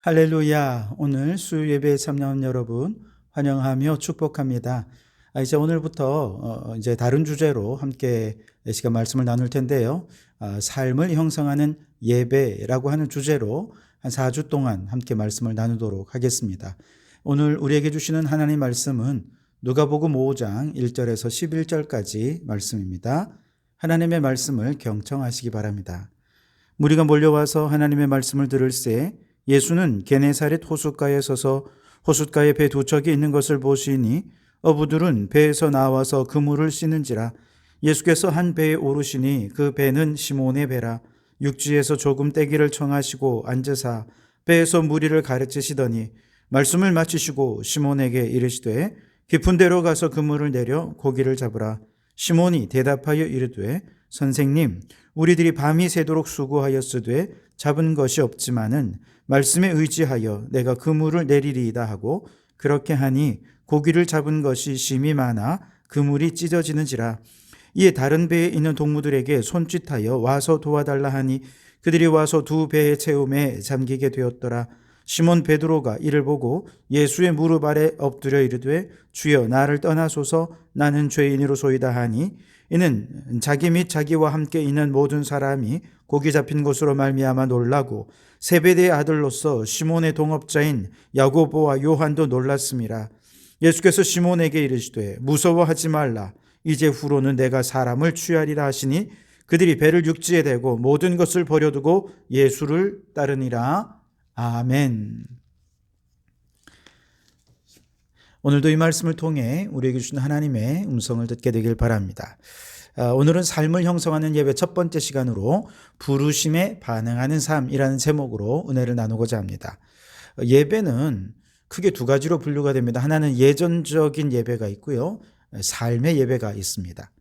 할렐루야. 오늘 수요 예배에 참여한 여러분 환영하며 축복합니다. 이제 오늘부터 이제 다른 주제로 함께 이 시간 말씀을 나눌 텐데요. 삶을 형성하는 예배라고 하는 주제로 한 4주 동안 함께 말씀을 나누도록 하겠습니다. 오늘 우리에게 주시는 하나님 말씀은 누가복음 5장 1절에서 11절까지 말씀입니다. 하나님의 말씀을 경청하시기 바랍니다. 무리가 몰려와서 하나님의 말씀을 들을새 예수는 게네사렛 호숫가에 서서 호숫가에 배 두 척이 있는 것을 보시니 어부들은 배에서 나와서 그물을 씻는지라. 예수께서 한 배에 오르시니 그 배는 시몬의 배라. 육지에서 조금 떼기를 청하시고 앉으사 배에서 무리를 가르치시더니 말씀을 마치시고 시몬에게 이르시되 깊은 데로 가서 그물을 내려 고기를 잡으라. 시몬이 대답하여 이르되 선생님, 우리들이 밤이 새도록 수고하였으되 잡은 것이 없지만은 말씀에 의지하여 내가 그물을 내리리이다 하고 그렇게 하니 고기를 잡은 것이 심히 많아 그물이 찢어지는지라. 이에 다른 배에 있는 동무들에게 손짓하여 와서 도와달라 하니 그들이 와서 두 배의 채움에 잠기게 되었더라. 시몬 베드로가 이를 보고 예수의 무릎 아래 엎드려 이르되 주여 나를 떠나소서 나는 죄인이로소이다 하니 이는 자기 및 자기와 함께 있는 모든 사람이 고기 잡힌 것으로 말미암아 놀라고 세베대의 아들로서 시몬의 동업자인 야고보와 요한도 놀랐음이라. 예수께서 시몬에게 이르시되 무서워하지 말라. 이제 후로는 내가 사람을 취하리라 하시니 그들이 배를 육지에 대고 모든 것을 버려두고 예수를 따르니라. 아멘. 오늘도 이 말씀을 통해 우리에게 주신 하나님의 음성을 듣게 되길 바랍니다. 오늘은 삶을 형성하는 예배 첫 번째 시간으로 부르심에 반응하는 삶이라는 제목으로 은혜를 나누고자 합니다. 예배는 크게 두 가지로 분류가 됩니다. 하나는 예전적인 예배가 있고요. 삶의 예배가 있습니다.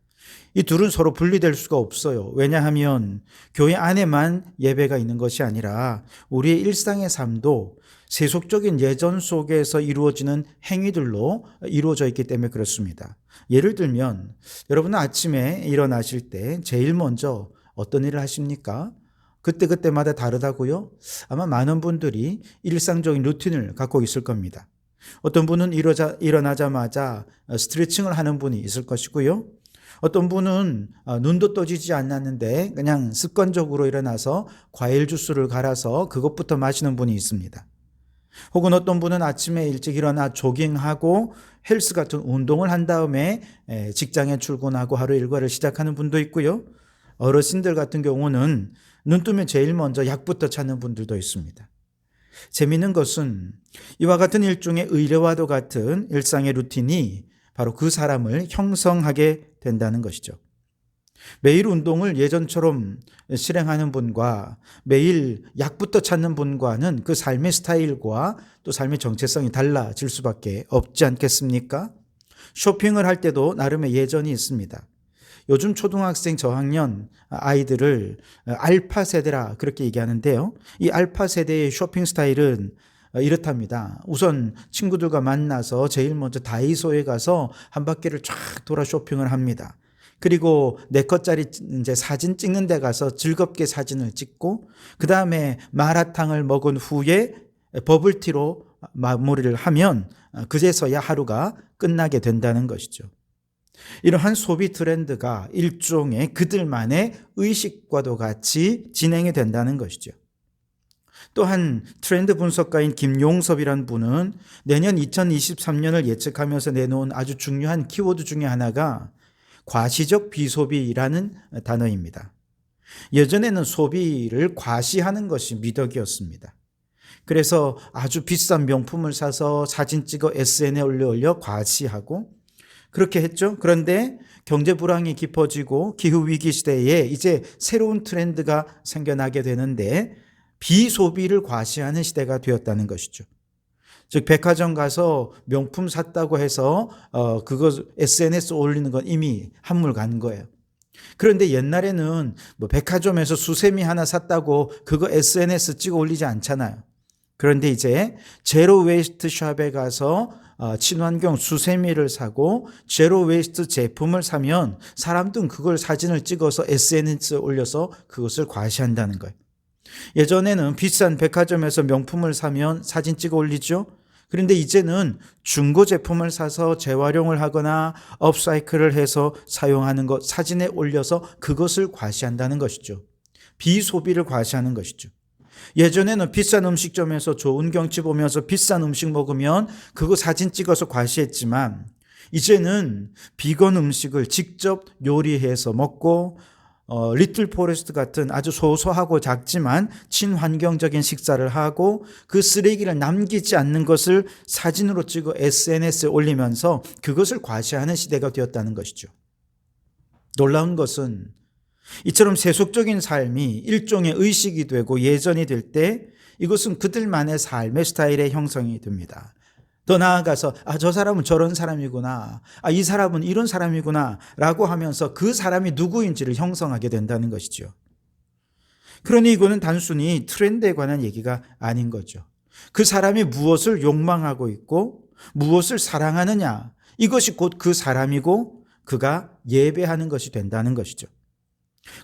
이 둘은 서로 분리될 수가 없어요. 왜냐하면 교회 안에만 예배가 있는 것이 아니라 우리의 일상의 삶도 세속적인 예전 속에서 이루어지는 행위들로 이루어져 있기 때문에 그렇습니다. 예를 들면 여러분은 아침에 일어나실 때 제일 먼저 어떤 일을 하십니까? 그때마다 다르다고요? 아마 많은 분들이 일상적인 루틴을 갖고 있을 겁니다. 어떤 분은 일어나자마자 스트레칭을 하는 분이 있을 것이고요. 어떤 분은 눈도 떠지지 않았는데 그냥 습관적으로 일어나서 과일 주스를 갈아서 그것부터 마시는 분이 있습니다. 혹은 어떤 분은 아침에 일찍 일어나 조깅하고 헬스 같은 운동을 한 다음에 직장에 출근하고 하루 일과를 시작하는 분도 있고요. 어르신들 같은 경우는 눈 뜨면 제일 먼저 약부터 찾는 분들도 있습니다. 재미있는 것은 이와 같은 일종의 의례와도 같은 일상의 루틴이 바로 그 사람을 형성하게 된다는 것이죠. 매일 운동을 예전처럼 실행하는 분과 매일 약부터 찾는 분과는 그 삶의 스타일과 또 삶의 정체성이 달라질 수밖에 없지 않겠습니까? 쇼핑을 할 때도 나름의 예전이 있습니다. 요즘 초등학생 저학년 아이들을 알파 세대라 그렇게 얘기하는데요. 이 알파 세대의 쇼핑 스타일은 이렇답니다. 우선 친구들과 만나서 제일 먼저 다이소에 가서 한 바퀴를 쫙 돌아 쇼핑을 합니다. 그리고 4컷짜리 이제 사진 찍는 데 가서 즐겁게 사진을 찍고 그 다음에 마라탕을 먹은 후에 버블티로 마무리를 하면 그제서야 하루가 끝나게 된다는 것이죠. 이러한 소비 트렌드가 일종의 그들만의 의식과도 같이 진행이 된다는 것이죠. 또한 트렌드 분석가인 김용섭이라는 분은 내년 2023년을 예측하면서 내놓은 아주 중요한 키워드 중에 하나가 과시적 비소비라는 단어입니다. 예전에는 소비를 과시하는 것이 미덕이었습니다. 그래서 아주 비싼 명품을 사서 사진 찍어 SNS에 올려 과시하고 그렇게 했죠. 그런데 경제 불황이 깊어지고 기후위기 시대에 이제 새로운 트렌드가 생겨나게 되는데 비소비를 과시하는 시대가 되었다는 것이죠. 즉 백화점 가서 명품 샀다고 해서 그거 SNS 올리는 건 이미 한물 간 거예요. 그런데 옛날에는 뭐 백화점에서 수세미 하나 샀다고 그거 SNS 찍어 올리지 않잖아요. 그런데 이제 제로 웨이스트 샵에 가서 친환경 수세미를 사고 제로 웨이스트 제품을 사면 사람들은 그걸 사진을 찍어서 SNS에 올려서 그것을 과시한다는 거예요. 예전에는 비싼 백화점에서 명품을 사면 사진 찍어 올리죠. 그런데 이제는 중고 제품을 사서 재활용을 하거나 업사이클을 해서 사용하는 것, 사진에 올려서 그것을 과시한다는 것이죠. 비소비를 과시하는 것이죠. 예전에는 비싼 음식점에서 좋은 경치 보면서 비싼 음식 먹으면 그거 사진 찍어서 과시했지만, 이제는 비건 음식을 직접 요리해서 먹고 리틀 포레스트 같은 아주 소소하고 작지만 친환경적인 식사를 하고 그 쓰레기를 남기지 않는 것을 사진으로 찍어 SNS에 올리면서 그것을 과시하는 시대가 되었다는 것이죠. 놀라운 것은 이처럼 세속적인 삶이 일종의 의식이 되고 예전이 될 때 이것은 그들만의 삶의 스타일의 형성이 됩니다. 더 나아가서 저 사람은 저런 사람이구나, 이 사람은 이런 사람이구나 라고 하면서 그 사람이 누구인지를 형성하게 된다는 것이죠. 그러니 이거는 단순히 트렌드에 관한 얘기가 아닌 거죠. 그 사람이 무엇을 욕망하고 있고 무엇을 사랑하느냐, 이것이 곧 그 사람이고 그가 예배하는 것이 된다는 것이죠.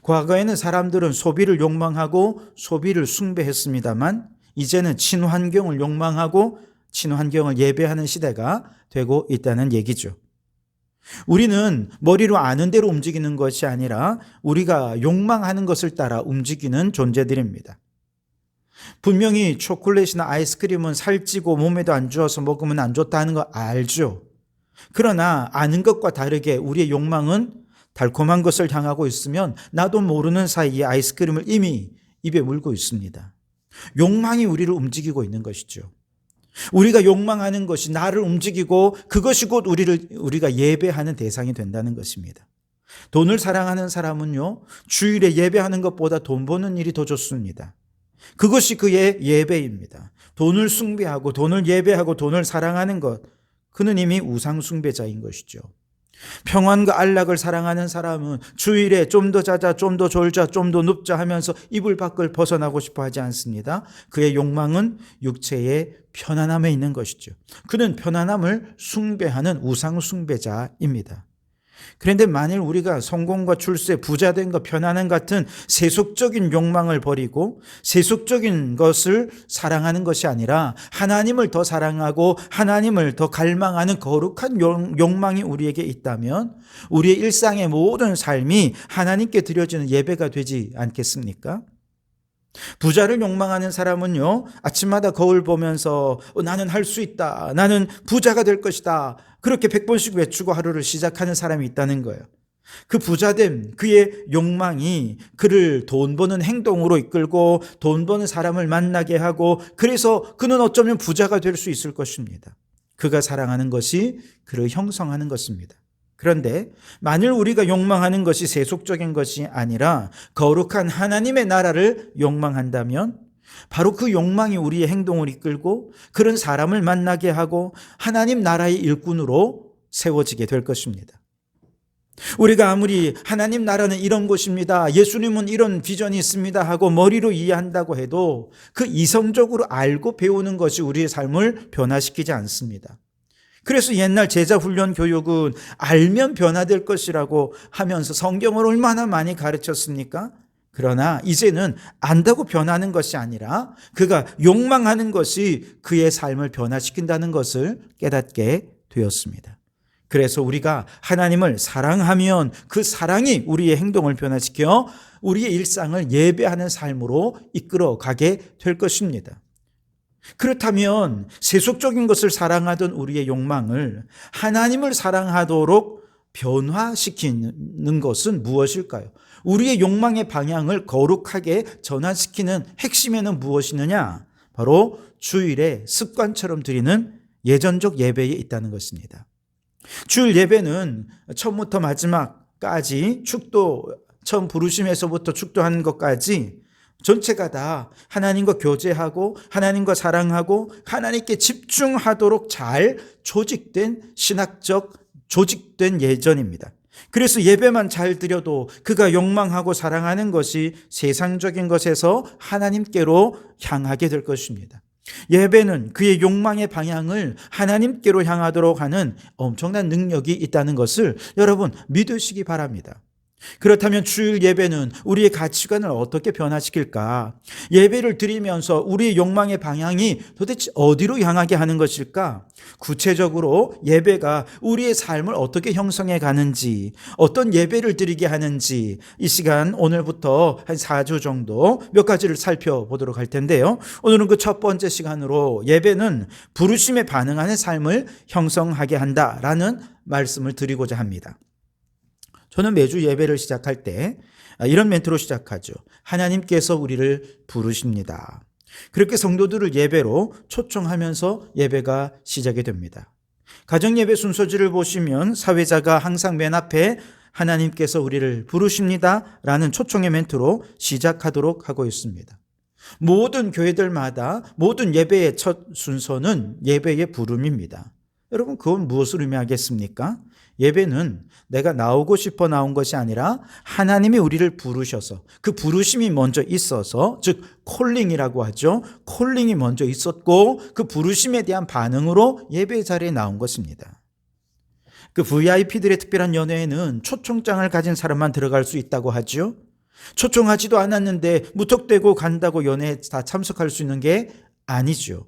과거에는 사람들은 소비를 욕망하고 소비를 숭배했습니다만, 이제는 친환경을 욕망하고 친환경을 예배하는 시대가 되고 있다는 얘기죠. 우리는 머리로 아는 대로 움직이는 것이 아니라 우리가 욕망하는 것을 따라 움직이는 존재들입니다. 분명히 초콜릿이나 아이스크림은 살찌고 몸에도 안 좋아서 먹으면 안 좋다는 거 알죠. 그러나 아는 것과 다르게 우리의 욕망은 달콤한 것을 향하고 있으면 나도 모르는 사이에 아이스크림을 이미 입에 물고 있습니다. 욕망이 우리를 움직이고 있는 것이죠. 우리가 욕망하는 것이 나를 움직이고 그것이 곧 우리가 예배하는 대상이 된다는 것입니다. 돈을 사랑하는 사람은요, 주일에 예배하는 것보다 돈 버는 일이 더 좋습니다. 그것이 그의 예배입니다. 돈을 숭배하고 돈을 예배하고 돈을 사랑하는 것, 그는 이미 우상 숭배자인 것이죠. 평안과 안락을 사랑하는 사람은 주일에 좀 더 자자, 좀 더 졸자, 좀 더 눕자 하면서 이불 밖을 벗어나고 싶어 하지 않습니다. 그의 욕망은 육체의 편안함에 있는 것이죠. 그는 편안함을 숭배하는 우상 숭배자입니다. 그런데 만일 우리가 성공과 출세, 부자된 것, 편안함 같은 세속적인 욕망을 버리고 세속적인 것을 사랑하는 것이 아니라 하나님을 더 사랑하고 하나님을 더 갈망하는 거룩한 욕망이 우리에게 있다면 우리의 일상의 모든 삶이 하나님께 드려지는 예배가 되지 않겠습니까? 부자를 욕망하는 사람은요, 아침마다 거울 보면서 나는 할 수 있다, 나는 부자가 될 것이다, 그렇게 100번씩 외치고 하루를 시작하는 사람이 있다는 거예요. 그 부자됨, 그의 욕망이 그를 돈 버는 행동으로 이끌고 돈 버는 사람을 만나게 하고, 그래서 그는 어쩌면 부자가 될 수 있을 것입니다. 그가 사랑하는 것이 그를 형성하는 것입니다. 그런데 만일 우리가 욕망하는 것이 세속적인 것이 아니라 거룩한 하나님의 나라를 욕망한다면 바로 그 욕망이 우리의 행동을 이끌고 그런 사람을 만나게 하고 하나님 나라의 일꾼으로 세워지게 될 것입니다. 우리가 아무리 하나님 나라는 이런 곳입니다, 예수님은 이런 비전이 있습니다 하고 머리로 이해한다고 해도 그 이성적으로 알고 배우는 것이 우리의 삶을 변화시키지 않습니다. 그래서 옛날 제자훈련 교육은 알면 변화될 것이라고 하면서 성경을 얼마나 많이 가르쳤습니까? 그러나 이제는 안다고 변하는 것이 아니라 그가 욕망하는 것이 그의 삶을 변화시킨다는 것을 깨닫게 되었습니다. 그래서 우리가 하나님을 사랑하면 그 사랑이 우리의 행동을 변화시켜 우리의 일상을 예배하는 삶으로 이끌어가게 될 것입니다. 그렇다면 세속적인 것을 사랑하던 우리의 욕망을 하나님을 사랑하도록 변화시키는 것은 무엇일까요? 우리의 욕망의 방향을 거룩하게 전환시키는 핵심에는 무엇이느냐? 바로 주일에 습관처럼 드리는 예전적 예배에 있다는 것입니다. 주일 예배는 처음부터 마지막까지 축도, 처음 부르심에서부터 축도하는 것까지 전체가 다 하나님과 교제하고 하나님과 사랑하고 하나님께 집중하도록 잘 조직된 신학적 조직된 예전입니다. 그래서 예배만 잘 드려도 그가 욕망하고 사랑하는 것이 세상적인 것에서 하나님께로 향하게 될 것입니다. 예배는 그의 욕망의 방향을 하나님께로 향하도록 하는 엄청난 능력이 있다는 것을 여러분 믿으시기 바랍니다. 그렇다면 주일 예배는 우리의 가치관을 어떻게 변화시킬까? 예배를 드리면서 우리의 욕망의 방향이 도대체 어디로 향하게 하는 것일까? 구체적으로 예배가 우리의 삶을 어떻게 형성해 가는지, 어떤 예배를 드리게 하는지, 이 시간 오늘부터 한 4주 정도 몇 가지를 살펴보도록 할 텐데요. 오늘은 그 첫 번째 시간으로 예배는 부르심에 반응하는 삶을 형성하게 한다라는 말씀을 드리고자 합니다. 저는 매주 예배를 시작할 때 이런 멘트로 시작하죠. 하나님께서 우리를 부르십니다. 그렇게 성도들을 예배로 초청하면서 예배가 시작이 됩니다. 가정예배 순서지를 보시면 사회자가 항상 맨 앞에 하나님께서 우리를 부르십니다 라는 초청의 멘트로 시작하도록 하고 있습니다. 모든 교회들마다 모든 예배의 첫 순서는 예배의 부름입니다. 여러분, 그건 무엇을 의미하겠습니까? 예배는 내가 나오고 싶어 나온 것이 아니라 하나님이 우리를 부르셔서 그 부르심이 먼저 있어서, 즉 콜링이라고 하죠. 콜링이 먼저 있었고 그 부르심에 대한 반응으로 예배 자리에 나온 것입니다. 그 VIP들의 특별한 연회에는 초청장을 가진 사람만 들어갈 수 있다고 하죠. 초청하지도 않았는데 무턱대고 간다고 연회에 다 참석할 수 있는 게 아니죠.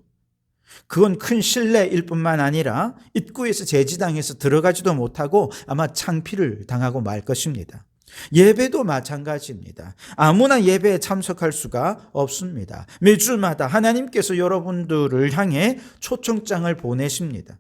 그건 큰 신뢰일 뿐만 아니라 입구에서 제지당해서 들어가지도 못하고 아마 창피를 당하고 말 것입니다. 예배도 마찬가지입니다. 아무나 예배에 참석할 수가 없습니다. 매주마다 하나님께서 여러분들을 향해 초청장을 보내십니다.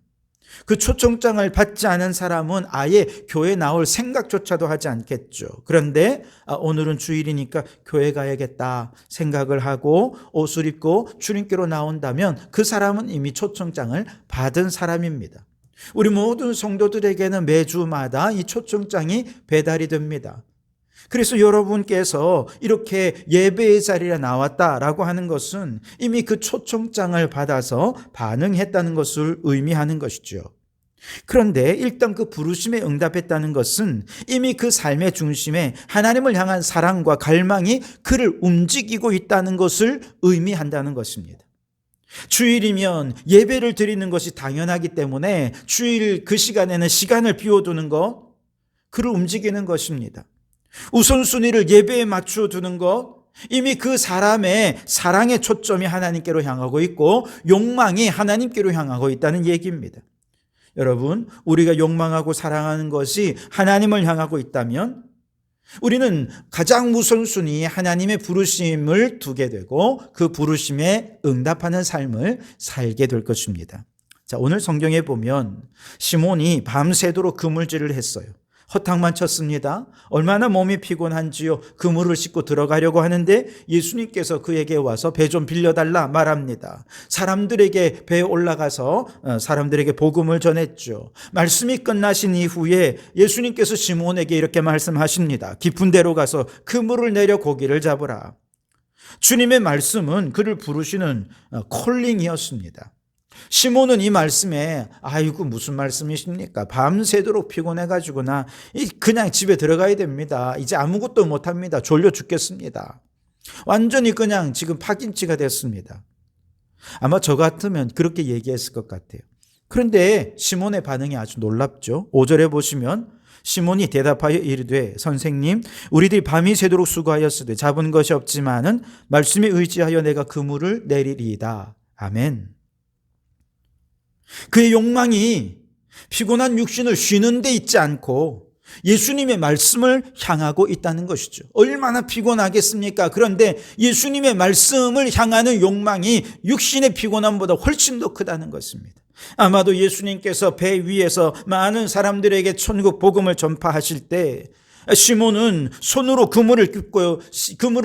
그 초청장을 받지 않은 사람은 아예 교회 나올 생각조차도 하지 않겠죠. 그런데 오늘은 주일이니까 교회 가야겠다 생각을 하고 옷을 입고 주님께로 나온다면 그 사람은 이미 초청장을 받은 사람입니다. 우리 모든 성도들에게는 매주마다 이 초청장이 배달이 됩니다. 그래서 여러분께서 이렇게 예배의 자리에 나왔다라고 하는 것은 이미 그 초청장을 받아서 반응했다는 것을 의미하는 것이죠. 그런데 일단 그 부르심에 응답했다는 것은 이미 그 삶의 중심에 하나님을 향한 사랑과 갈망이 그를 움직이고 있다는 것을 의미한다는 것입니다. 주일이면 예배를 드리는 것이 당연하기 때문에 주일 그 시간에는 시간을 비워두는 것, 그를 움직이는 것입니다. 우선순위를 예배에 맞추어 두는 것, 이미 그 사람의 사랑의 초점이 하나님께로 향하고 있고 욕망이 하나님께로 향하고 있다는 얘기입니다. 여러분, 우리가 욕망하고 사랑하는 것이 하나님을 향하고 있다면 우리는 가장 우선순위에 하나님의 부르심을 두게 되고 그 부르심에 응답하는 삶을 살게 될 것입니다. 자, 오늘 성경에 보면 시몬이 밤새도록 그물질을 했어요. 허탕만 쳤습니다. 얼마나 몸이 피곤한지요. 그물을 싣고 들어가려고 하는데 예수님께서 그에게 와서 배 좀 빌려달라 말합니다. 사람들에게 배에 올라가서 사람들에게 복음을 전했죠. 말씀이 끝나신 이후에 예수님께서 시몬에게 이렇게 말씀하십니다. 깊은 데로 가서 그물을 내려 고기를 잡으라. 주님의 말씀은 그를 부르시는 콜링이었습니다. 시몬은 이 말씀에 아이고 무슨 말씀이십니까? 밤새도록 피곤해가지고 나 그냥 집에 들어가야 됩니다. 이제 아무것도 못합니다. 졸려 죽겠습니다. 완전히 그냥 지금 파김치가 됐습니다. 아마 저 같으면 그렇게 얘기했을 것 같아요. 그런데 시몬의 반응이 아주 놀랍죠. 5절에 보시면 시몬이 대답하여 이르되 선생님 우리들이 밤이 새도록 수고하였으되 잡은 것이 없지만은 말씀에 의지하여 내가 그물을 내리리이다. 아멘. 그의 욕망이 피곤한 육신을 쉬는 데 있지 않고 예수님의 말씀을 향하고 있다는 것이죠. 얼마나 피곤하겠습니까? 그런데 예수님의 말씀을 향하는 욕망이 육신의 피곤함보다 훨씬 더 크다는 것입니다. 아마도 예수님께서 배 위에서 많은 사람들에게 천국 복음을 전파하실 때 시몬은 손으로 그물을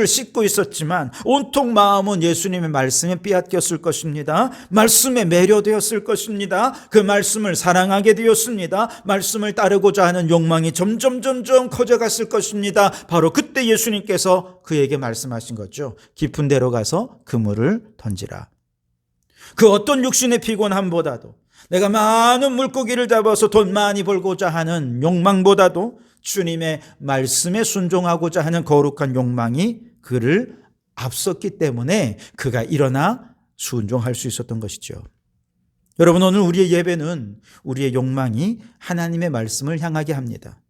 씻고 있었지만 온통 마음은 예수님의 말씀에 빼앗겼을 것입니다. 말씀에 매료되었을 것입니다. 그 말씀을 사랑하게 되었습니다. 말씀을 따르고자 하는 욕망이 점점 커져갔을 것입니다. 바로 그때 예수님께서 그에게 말씀하신 거죠. 깊은 데로 가서 그물을 던지라. 그 어떤 육신의 피곤함보다도 내가 많은 물고기를 잡아서 돈 많이 벌고자 하는 욕망보다도 주님의 말씀에 순종하고자 하는 거룩한 욕망이 그를 앞섰기 때문에 그가 일어나 순종할 수 있었던 것이죠. 여러분, 오늘 우리의 예배는 우리의 욕망이 하나님의 말씀을 향하게 합니다.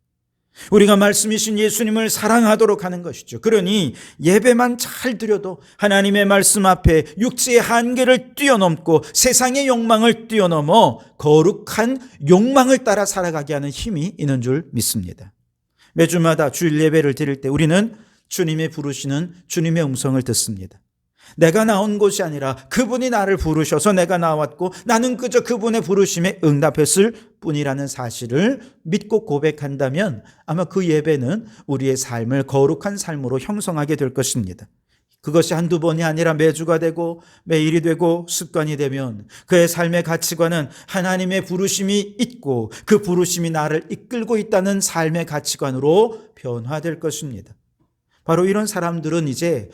우리가 말씀이신 예수님을 사랑하도록 하는 것이죠. 그러니 예배만 잘 드려도 하나님의 말씀 앞에 육체의 한계를 뛰어넘고 세상의 욕망을 뛰어넘어 거룩한 욕망을 따라 살아가게 하는 힘이 있는 줄 믿습니다. 매주마다 주일 예배를 드릴 때 우리는 주님이 부르시는 주님의 음성을 듣습니다. 내가 나온 곳이 아니라 그분이 나를 부르셔서 내가 나왔고 나는 그저 그분의 부르심에 응답했을 뿐이라는 사실을 믿고 고백한다면 아마 그 예배는 우리의 삶을 거룩한 삶으로 형성하게 될 것입니다. 그것이 한두 번이 아니라 매주가 되고 매일이 되고 습관이 되면 그의 삶의 가치관은 하나님의 부르심이 있고 그 부르심이 나를 이끌고 있다는 삶의 가치관으로 변화될 것입니다. 바로 이런 사람들은 이제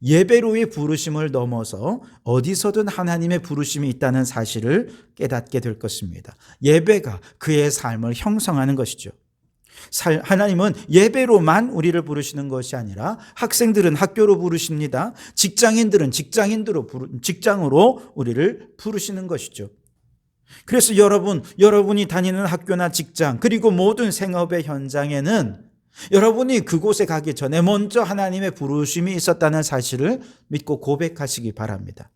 예배로의 부르심을 넘어서 어디서든 하나님의 부르심이 있다는 사실을 깨닫게 될 것입니다. 예배가 그의 삶을 형성하는 것이죠. 하나님은 예배로만 우리를 부르시는 것이 아니라 학생들은 학교로 부르십니다. 직장인들은 직장으로 우리를 부르시는 것이죠. 그래서 여러분이 다니는 학교나 직장 그리고 모든 생업의 현장에는 여러분이 그곳에 가기 전에 먼저 하나님의 부르심이 있었다는 사실을 믿고 고백하시기 바랍니다.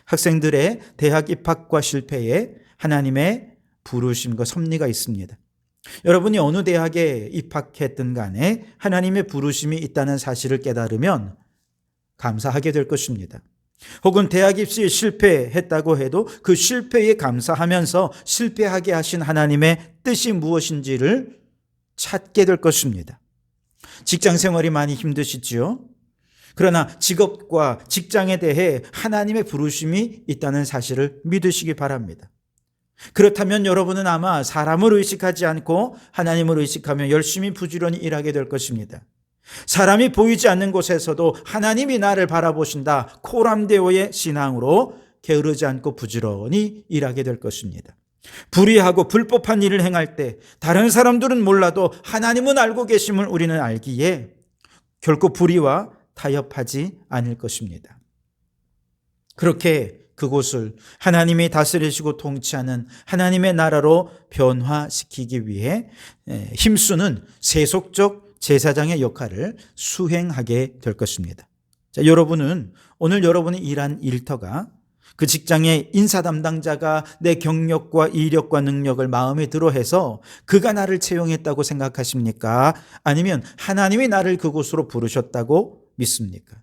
학생들의 대학 입학과 실패에 하나님의 부르심과 섭리가 있습니다. 여러분이 어느 대학에 입학했든 간에 하나님의 부르심이 있다는 사실을 깨달으면 감사하게 될 것입니다. 혹은 대학 입시에 실패했다고 해도 그 실패에 감사하면서 실패하게 하신 하나님의 뜻이 무엇인지를 찾게 될 것입니다. 직장 생활이 많이 힘드시지요? 그러나 직업과 직장에 대해 하나님의 부르심이 있다는 사실을 믿으시기 바랍니다. 그렇다면 여러분은 아마 사람을 의식하지 않고 하나님을 의식하며 열심히 부지런히 일하게 될 것입니다. 사람이 보이지 않는 곳에서도 하나님이 나를 바라보신다. 코람데오의 신앙으로 게으르지 않고 부지런히 일하게 될 것입니다. 불의하고 불법한 일을 행할 때 다른 사람들은 몰라도 하나님은 알고 계심을 우리는 알기에 결코 불의와 타협하지 않을 것입니다. 그렇게 그곳을 하나님이 다스리시고 통치하는 하나님의 나라로 변화시키기 위해 힘쓰는 세속적 제사장의 역할을 수행하게 될 것입니다. 자, 오늘 여러분이 일한 일터가 그 직장의 인사 담당자가 내 경력과 이력과 능력을 마음에 들어 해서 그가 나를 채용했다고 생각하십니까? 아니면 하나님이 나를 그곳으로 부르셨다고 믿습니까?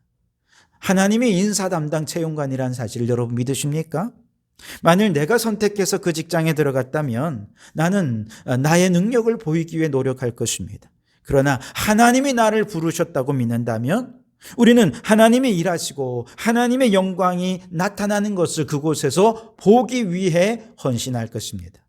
하나님이 인사 담당 채용관이라는 사실을 여러분 믿으십니까? 만일 내가 선택해서 그 직장에 들어갔다면 나는 나의 능력을 보이기 위해 노력할 것입니다. 그러나 하나님이 나를 부르셨다고 믿는다면 우리는 하나님이 일하시고 하나님의 영광이 나타나는 것을 그곳에서 보기 위해 헌신할 것입니다.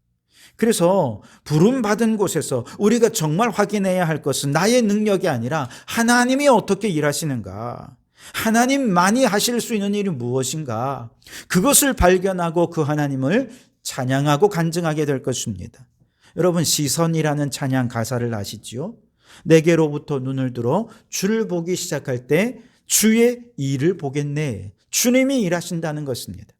그래서 부름받은 곳에서 우리가 정말 확인해야 할 것은 나의 능력이 아니라 하나님이 어떻게 일하시는가, 하나님만이 하실 수 있는 일이 무엇인가, 그것을 발견하고 그 하나님을 찬양하고 간증하게 될 것입니다. 여러분, 시선이라는 찬양 가사를 아시지요? 내게로부터 눈을 들어 주를 보기 시작할 때 주의 일을 보겠네. 주님이 일하신다는 것입니다.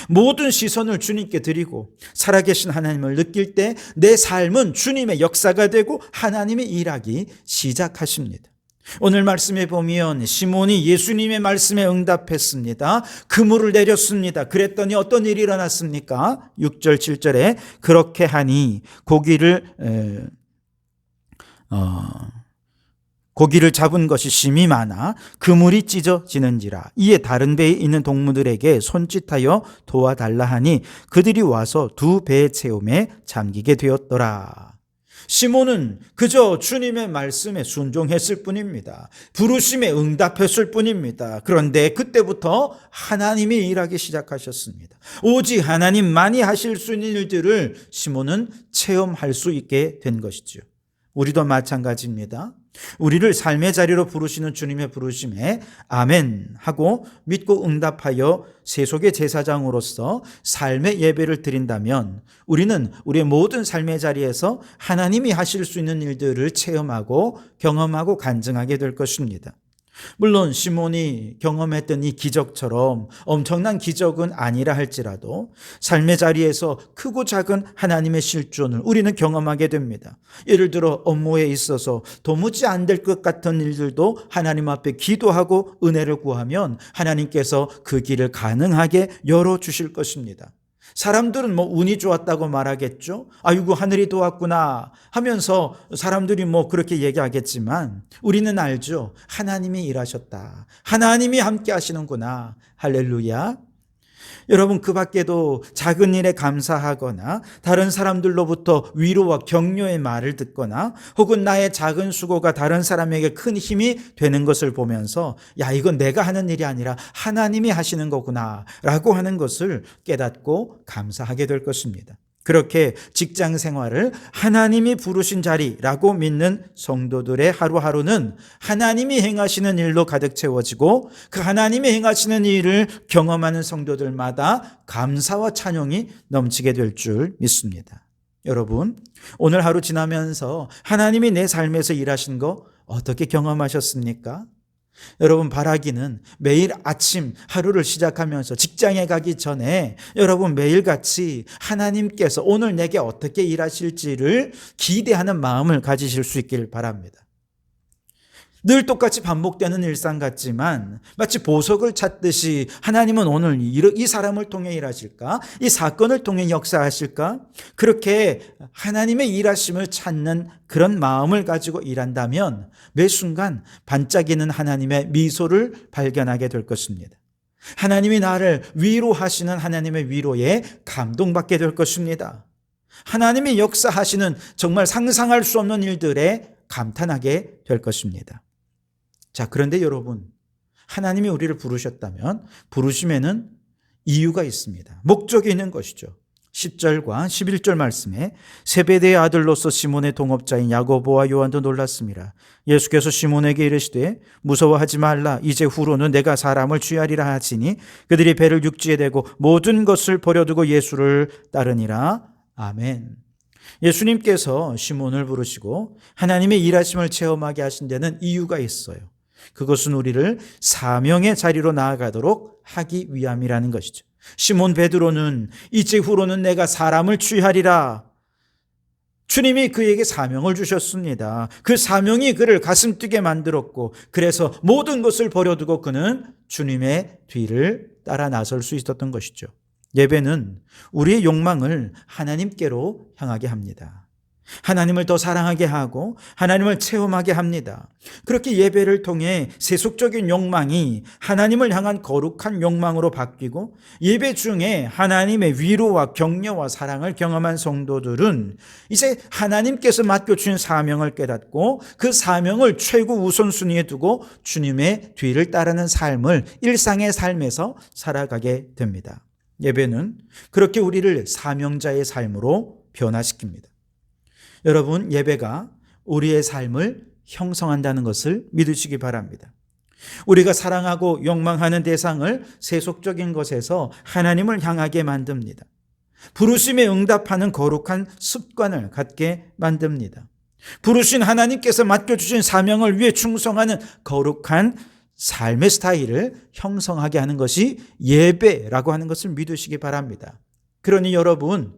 모든 시선을 주님께 드리고 살아계신 하나님을 느낄 때 내 삶은 주님의 역사가 되고 하나님이 일하기 시작하십니다. 오늘 말씀에 보면 시몬이 예수님의 말씀에 응답했습니다. 그물을 내렸습니다. 그랬더니 어떤 일이 일어났습니까? 6절 7절에 그렇게 하니 고기를 잡은 것이 심히 많아 그물이 찢어지는지라. 이에 다른 배에 있는 동무들에게 손짓하여 도와달라 하니 그들이 와서 두 배의 체험에 잠기게 되었더라. 시몬은 그저 주님의 말씀에 순종했을 뿐입니다. 부르심에 응답했을 뿐입니다. 그런데 그때부터 하나님이 일하기 시작하셨습니다. 오직 하나님만이 하실 수 있는 일들을 시몬은 체험할 수 있게 된 것이죠. 우리도 마찬가지입니다. 우리를 삶의 자리로 부르시는 주님의 부르심에 아멘 하고 믿고 응답하여 세속의 제사장으로서 삶의 예배를 드린다면 우리는 우리의 모든 삶의 자리에서 하나님이 하실 수 있는 일들을 체험하고 경험하고 간증하게 될 것입니다. 물론 시몬이 경험했던 이 기적처럼 엄청난 기적은 아니라 할지라도 삶의 자리에서 크고 작은 하나님의 실존을 우리는 경험하게 됩니다. 예를 들어 업무에 있어서 도무지 안 될 것 같은 일들도 하나님 앞에 기도하고 은혜를 구하면 하나님께서 그 길을 가능하게 열어주실 것입니다. 사람들은 운이 좋았다고 말하겠죠. 아이고 하늘이 도왔구나 하면서 사람들이 그렇게 얘기하겠지만 우리는 알죠. 하나님이 일하셨다. 하나님이 함께 하시는구나. 할렐루야. 여러분, 그 밖에도 작은 일에 감사하거나 다른 사람들로부터 위로와 격려의 말을 듣거나 혹은 나의 작은 수고가 다른 사람에게 큰 힘이 되는 것을 보면서 야, 이건 내가 하는 일이 아니라 하나님이 하시는 거구나 라고 하는 것을 깨닫고 감사하게 될 것입니다. 그렇게 직장 생활을 하나님이 부르신 자리라고 믿는 성도들의 하루하루는 하나님이 행하시는 일로 가득 채워지고 그 하나님이 행하시는 일을 경험하는 성도들마다 감사와 찬양이 넘치게 될 줄 믿습니다. 여러분, 오늘 하루 지나면서 하나님이 내 삶에서 일하신 거 어떻게 경험하셨습니까? 여러분, 바라기는 매일 아침 하루를 시작하면서 직장에 가기 전에 여러분 매일같이 하나님께서 오늘 내게 어떻게 일하실지를 기대하는 마음을 가지실 수 있길 바랍니다. 늘 똑같이 반복되는 일상 같지만 마치 보석을 찾듯이 하나님은 오늘 이 사람을 통해 일하실까? 이 사건을 통해 역사하실까? 그렇게 하나님의 일하심을 찾는 그런 마음을 가지고 일한다면 매 순간 반짝이는 하나님의 미소를 발견하게 될 것입니다. 하나님이 나를 위로하시는 하나님의 위로에 감동받게 될 것입니다. 하나님이 역사하시는 정말 상상할 수 없는 일들에 감탄하게 될 것입니다. 자, 그런데 여러분, 하나님이 우리를 부르셨다면 부르심에는 이유가 있습니다. 목적이 있는 것이죠. 10절과 11절 말씀에 세베대의 아들로서 시몬의 동업자인 야고보와 요한도 놀랐습니다. 예수께서 시몬에게 이르시되 무서워하지 말라. 이제 후로는 내가 사람을 취하리라 하시니 그들이 배를 육지에 대고 모든 것을 버려두고 예수를 따르니라. 아멘. 예수님께서 시몬을 부르시고 하나님의 일하심을 체험하게 하신 데는 이유가 있어요. 그것은 우리를 사명의 자리로 나아가도록 하기 위함이라는 것이죠. 시몬 베드로는 이제 후로는 내가 사람을 취하리라. 주님이 그에게 사명을 주셨습니다. 그 사명이 그를 가슴 뛰게 만들었고 그래서 모든 것을 버려두고 그는 주님의 뒤를 따라 나설 수 있었던 것이죠. 예배는 우리의 욕망을 하나님께로 향하게 합니다. 하나님을 더 사랑하게 하고 하나님을 체험하게 합니다. 그렇게 예배를 통해 세속적인 욕망이 하나님을 향한 거룩한 욕망으로 바뀌고 예배 중에 하나님의 위로와 격려와 사랑을 경험한 성도들은 이제 하나님께서 맡겨주신 사명을 깨닫고 그 사명을 최고 우선순위에 두고 주님의 뒤를 따르는 삶을 일상의 삶에서 살아가게 됩니다. 예배는 그렇게 우리를 사명자의 삶으로 변화시킵니다. 여러분, 예배가 우리의 삶을 형성한다는 것을 믿으시기 바랍니다. 우리가 사랑하고 욕망하는 대상을 세속적인 것에서 하나님을 향하게 만듭니다. 부르심에 응답하는 거룩한 습관을 갖게 만듭니다. 부르신 하나님께서 맡겨주신 사명을 위해 충성하는 거룩한 삶의 스타일을 형성하게 하는 것이 예배라고 하는 것을 믿으시기 바랍니다. 그러니 여러분,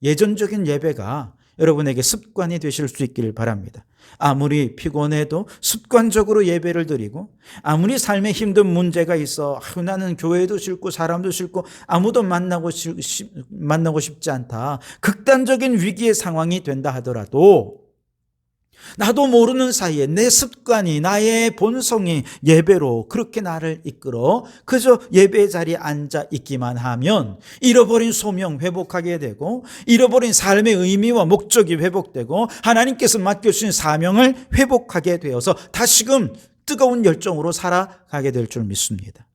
예전적인 예배가 여러분에게 습관이 되실 수 있기를 바랍니다. 아무리 피곤해도 습관적으로 예배를 드리고 아무리 삶에 힘든 문제가 있어 나는 교회도 싫고 사람도 싫고 아무도 만나고 싶지 않다. 극단적인 위기의 상황이 된다 하더라도 나도 모르는 사이에 내 습관이 나의 본성이 예배로 그렇게 나를 이끌어 그저 예배 자리에 앉아 있기만 하면 잃어버린 소명 회복하게 되고 잃어버린 삶의 의미와 목적이 회복되고 하나님께서 맡겨주신 사명을 회복하게 되어서 다시금 뜨거운 열정으로 살아가게 될 줄 믿습니다.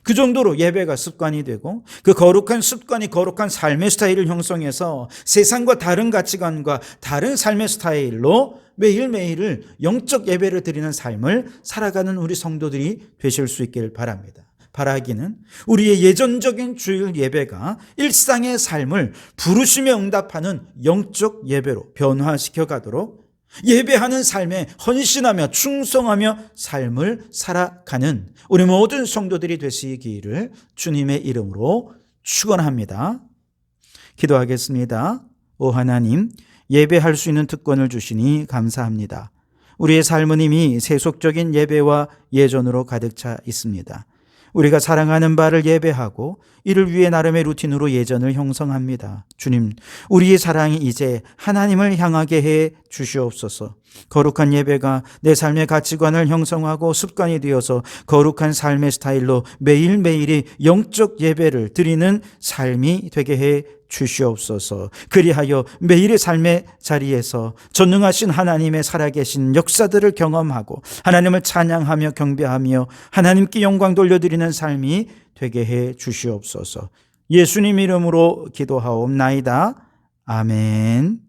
그 정도로 예배가 습관이 되고 그 거룩한 습관이 거룩한 삶의 스타일을 형성해서 세상과 다른 가치관과 다른 삶의 스타일로 매일매일을 영적 예배를 드리는 삶을 살아가는 우리 성도들이 되실 수 있기를 바랍니다. 바라기는 우리의 예전적인 주일 예배가 일상의 삶을 부르심에 응답하는 영적 예배로 변화시켜 가도록 예배하는 삶에 헌신하며 충성하며 삶을 살아가는 우리 모든 성도들이 되시기를 주님의 이름으로 축원합니다. 기도하겠습니다. 오 하나님, 예배할 수 있는 특권을 주시니 감사합니다. 우리의 삶은 이미 세속적인 예배와 예전으로 가득 차 있습니다. 우리가 사랑하는 바를 예배하고 이를 위해 나름의 루틴으로 예전을 형성합니다. 주님, 우리의 사랑이 이제 하나님을 향하게 해 주시옵소서. 거룩한 예배가 내 삶의 가치관을 형성하고 습관이 되어서 거룩한 삶의 스타일로 매일매일이 영적 예배를 드리는 삶이 되게 해 주시옵소서. 그리하여 매일의 삶의 자리에서 전능하신 하나님의 살아계신 역사들을 경험하고 하나님을 찬양하며 경배하며 하나님께 영광 돌려드리는 삶이 되게 해 주시옵소서. 예수님 이름으로 기도하옵나이다. 아멘.